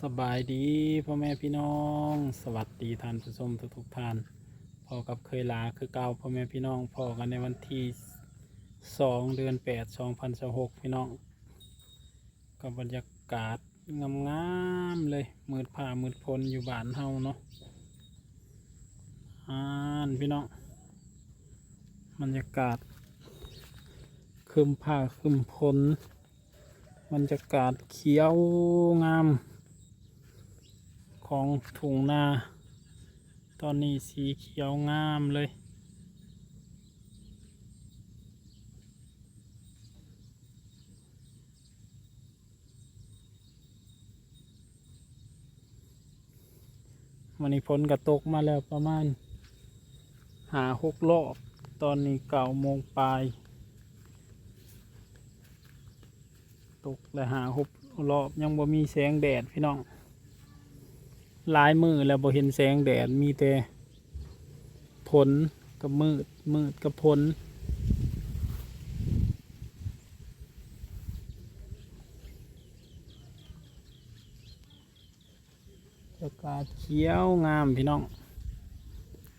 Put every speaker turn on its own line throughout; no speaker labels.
สบายดีพ่อแม่พี่น้องสวัสดีท่านผู้ชมทุกท่านพอกับเคยลาคือเก่าพ่อแม่พี่น้องพอกันในวันที่2 เดือน 8 2026พี่น้องกับบรรยากาศงามๆเลยมืดผ้ามืดพลอยู่บ้านเฮาเนาะพี่น้องบรรยากาศครึมผ้าครึมพลบรรยากาศเขียวงามของทุ่งนาตอนนี้สีเขียวงามเลยวันนี้ฝนก็ตกมาแล้วประมาณ5-6 รอบตอนนี้9 โมงปลายตกและ5-6 รอบยังบ่มีแสงแดดพี่น้องหลายมือแล้วบ่เห็นแสงแดดมีแต่ฝนกับมืดกับฝนอากาศเขียวงามพี่น้อง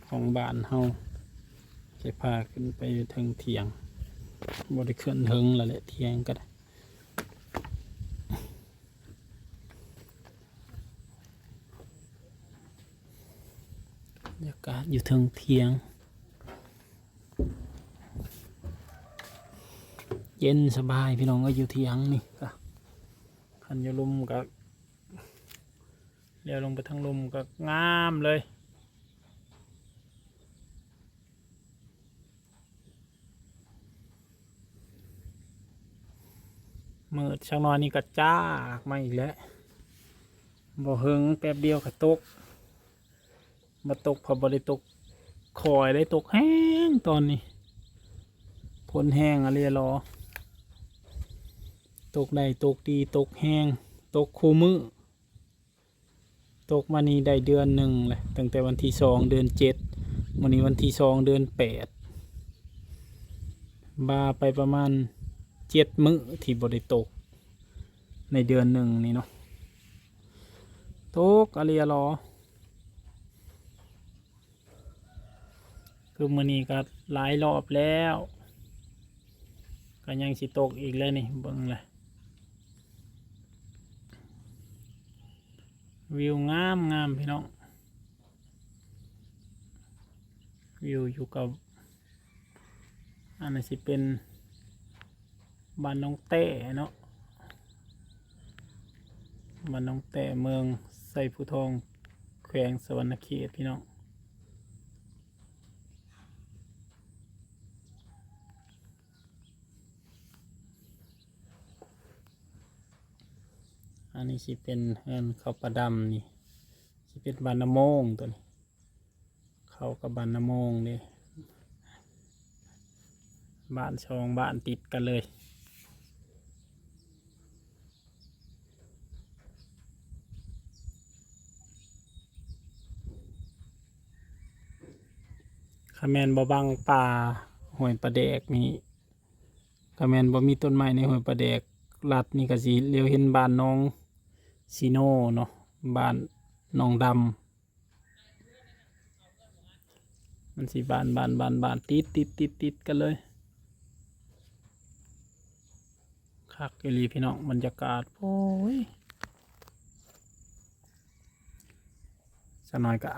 ของบ้านเฮาจะพาขึ้นไปถึงเถียงบ่ได้ขึ้นถึงแล้วแหละเถียงก็ได้บรรยากาศอยู่ถึงเถียงเย็นสบายพี่น้องก็อยู่เถียงนี่ก็คันอยู่ลมก็เลี้ยวลงไปทางลมก็งามเลยมืดช่างน้อยนี่ก็จ้ากมาอีกแล้วบ่เฮิงแป๊บเดียวก็ตกมาตกพอบริตกคอยได้ตกแห้งตอนนี้ฝนแห้งอะไรรอตกได้ตกดีตกแห้งตกคู่มือตกมานี่ได้เดือนหนึ่งเลยตั้งแต่วันที่2 เดือน 7วันนี้วันที่2 เดือน 8บาไปประมาณ7 มื้อที่บริตกในเดือนหนึ่งนี่เนาะตกอะไรรอคือมื้อนี้ก็หลายรอบแล้วก็ยังสิตกอีกเลยนี่เบิ่งเลยวิวงามพี่น้องวิวอยู่กับอันนี้สิเป็นบ้านน้องเต้เนาะบ้านน้องเต้เมืองไซภูทองแขวงสวรรณเขตพี่น้องอันนี้สิเป็นเฮือนเขาประดำนี่สิเป็นบ้านน้ำโมงตัวนี้เขากับบ้านน้ำโมงนี่บ้านช่องบ้านติดกันเลยคาแมนบ่บังป่าห้วยปลาแดกนี่คาแมนบ่มีต้นไม้ในห้วยปลาแดกลัดนี่ก็สิเลี้ยวเห็นบ้านน้องซีโน่เนาะบ้านน้องดำมันสิบ้านติดกันเลยคักอีหลีพี่น้องบรรยากาศโอ้ยสักหน่อยก็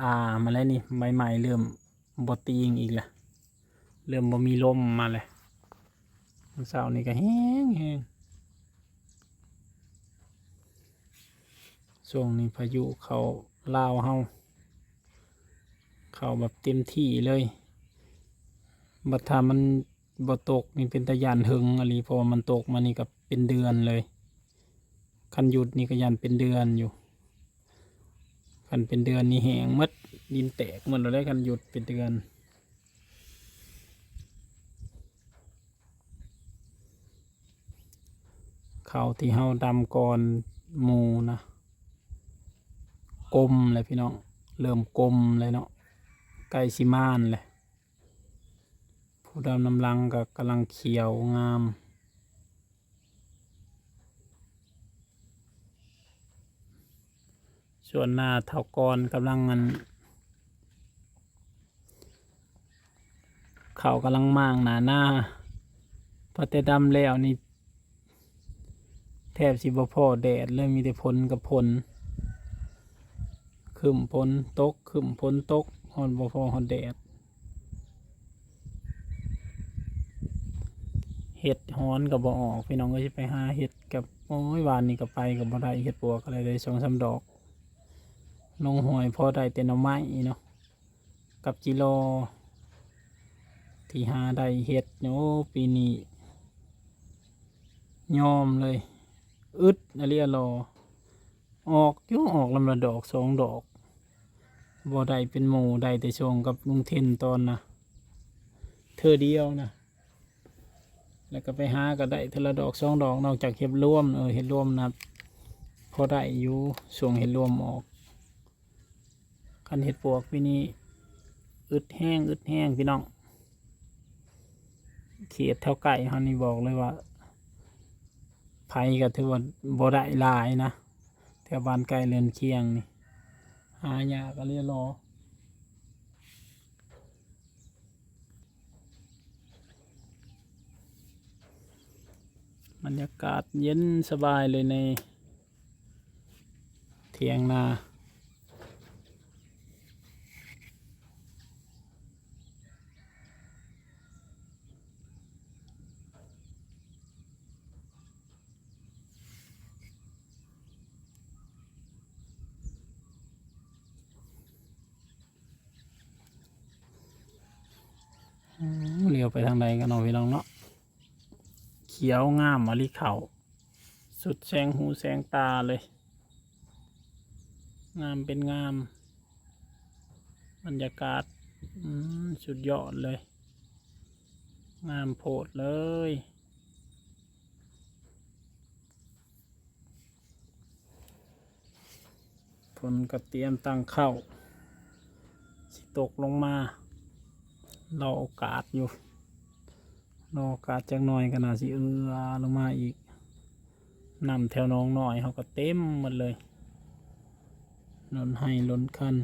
มาแล้วนี่ใบไม้เริ่มบ่ตีงอีกแล้วเริ่มบ่มีลมมาเลยวันเสาร์นี่ก็แห้งช่วงนี้พายุเขาลาวเฮาเข้าแบบเต็มที่เลยบัดถ้ามันบ่ตกนี่เป็นตะยานหึงอะไรพอมันตกมานี่ก็เป็นเดือนเลยคันหยุดนี่ก็ยันเป็นเดือนอยู่คันเป็นเดือนนี่แห้งมัดดินแตกหมดเลยคันหยุดเป็นเดือนเขาที่เฮาดำก่อนหมูนะกลมเลยพี่น้องเริ่มกลมเลยเนาะใกล้สิม่านเลยผู้ดำน้ำลังก็กำลังเขียวงาม ส่วนหน้าเถากรกำลังเขากำลังมางหน้าพอแต่ดำแล้วนี่แทบสิบ่พอแดดเลยมีแต่ฝนกับฝนขึ้นฝนตกขึ้นฝนตกฮอนบ่พอฮอนแดดเห็ดฮ้อนกับบ่ออกพี่น้องก็จะไปหาเห็ดกับโอ้ยวานนี้ก็ไปกับบ่ได้เห็ดปวกอะไรเลย2-3 ดอกลงหอยพอได้แต่หน่อไม้เนาะกับจิโลที่หาได้เห็ดโอ้ปีนี้ยอมเลยอึดอะไรรอออกยุ่งออกลำละดอก2 ดอกบ่ได้เป็นหมู่ได้แต่ช่วงกับลุงเทนตอนนะเธอเดียวนะแล้วก็ไปหาก็ได้เทละดอก2 ดอกนอกจากเห็ดร่วมเห็ดร่วมนะพอได้อยู่ช่วงเห็ดร่วมออกคันเห็ดปวกปีนี้อึดแห้งพี่น้องเขียดเท่าไก่เขานี่บอกเลยว่าไผ่ก็ถือว่าบ่ได้หลายนะแถวบ้านไก่เรือนเคียงนี่หายากก็เรียรอบรรยากาศเย็นสบายเลยในเถียงนาเลี้ยวไปทางใดกันเนาะพี่น้องเนาะเขียวงามมะลิเข่าสุดแสงหูแสงตาเลยงามเป็นงามบรรยากาศสุดยอดเลยงามโพดเลยฝนก็เตรียมตั้งเข้าสิตกลงมารอโอกาสอยู่รอโอกาสจักหน่อยก็น่าสิลงมาอีกนำแถวน้องหน่อยเขาก็เต็มหมดเลยล้นให้ล้นคัน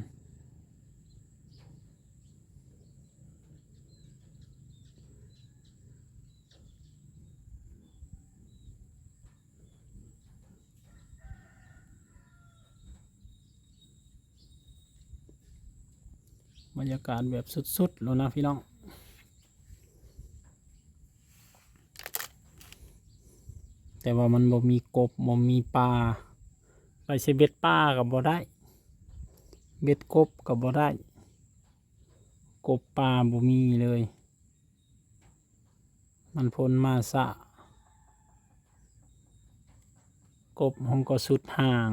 บรรยากาศแบบสุดๆแล้วนะพี่น้องแต่ว่ามันบ่มีกบบ่มีปลาไปใช้เบ็ดปลากับบ่ได้เบ็ดกบกับบ่ได้กบปลาบ่มีเลยมันพ้นมาสะกบห้องก็สุดห่าง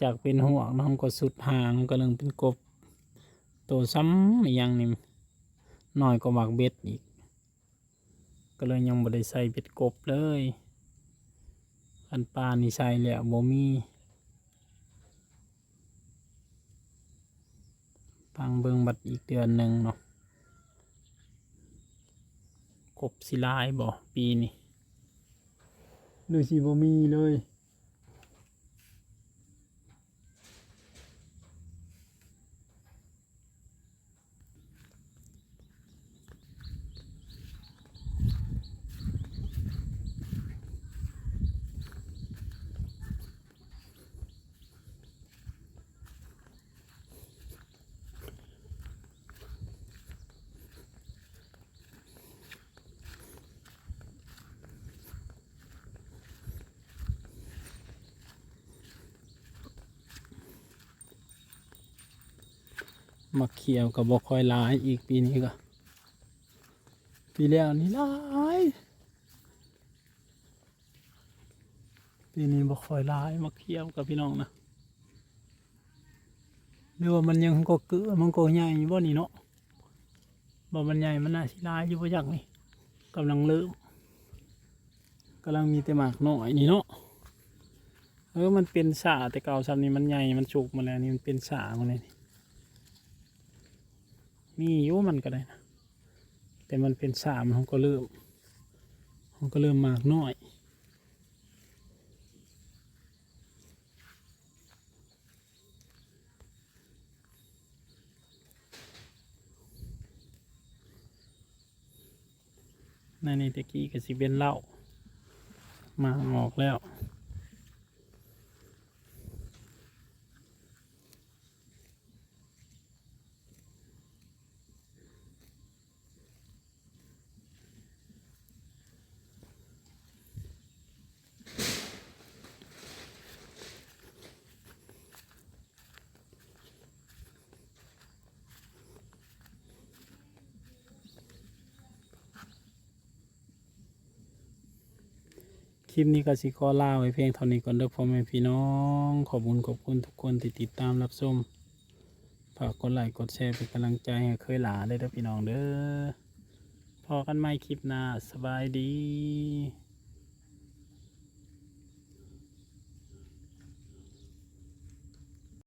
จากเป็นห่วงห้องก็สุดห่างก็เลยเป็นกบโตซ้ำอีกอย่างนี่น้อยกว่าหมากเบ็ดอีกก็เลยยังบ่ได้ใส่เบ็ดกบเลยอันปลานี่ใส่แล้วบ่มีฟังเบิ่งบัดอีกเดือนหนึ่งเนาะกบสิลายบ่ปีนี้หรือสิบ่มีเลยมาเขียวกับบ่ค่อยหลายอีกปีนี้ก็ปีแล้วนี่หลายปีนี้บ่ค่อยหลายมาเขียวกับพี่น้องนะหรือว่ามันยังก็เกลือมันก็ใหญ่บ่นี่เนาะบ่มันใหญ่มันน่าสิหลายอยู่บ่จักนี่กำลังเริ่มกำลังมีแต่หมากน้อยนี่เนาะมันเป็นสาแต่เก่าซ้ำนี่มันใหญ่มันสุกมาแล้วนี่มันเป็นสามาเลยนี่มีอยู่มันก็ได้นะแต่มันเป็นสามันก็เริ่มหมากน้อย ในนี่ตะกี้ก็สิเป็นเหล้ามาออกแล้วคลิปนี้ก็สิขอลาไว้เพียงเท่านี้ก่อนเด้อพ่อแม่พี่น้องขอบคุณทุกคนที่ติดตามรับชมฝากกดไลค์กดแชร์เป็นกำลังใจให้เคยหลาเลยเด้อพี่น้องเด้อพอกันใหม่คลิปหน้าสบายดี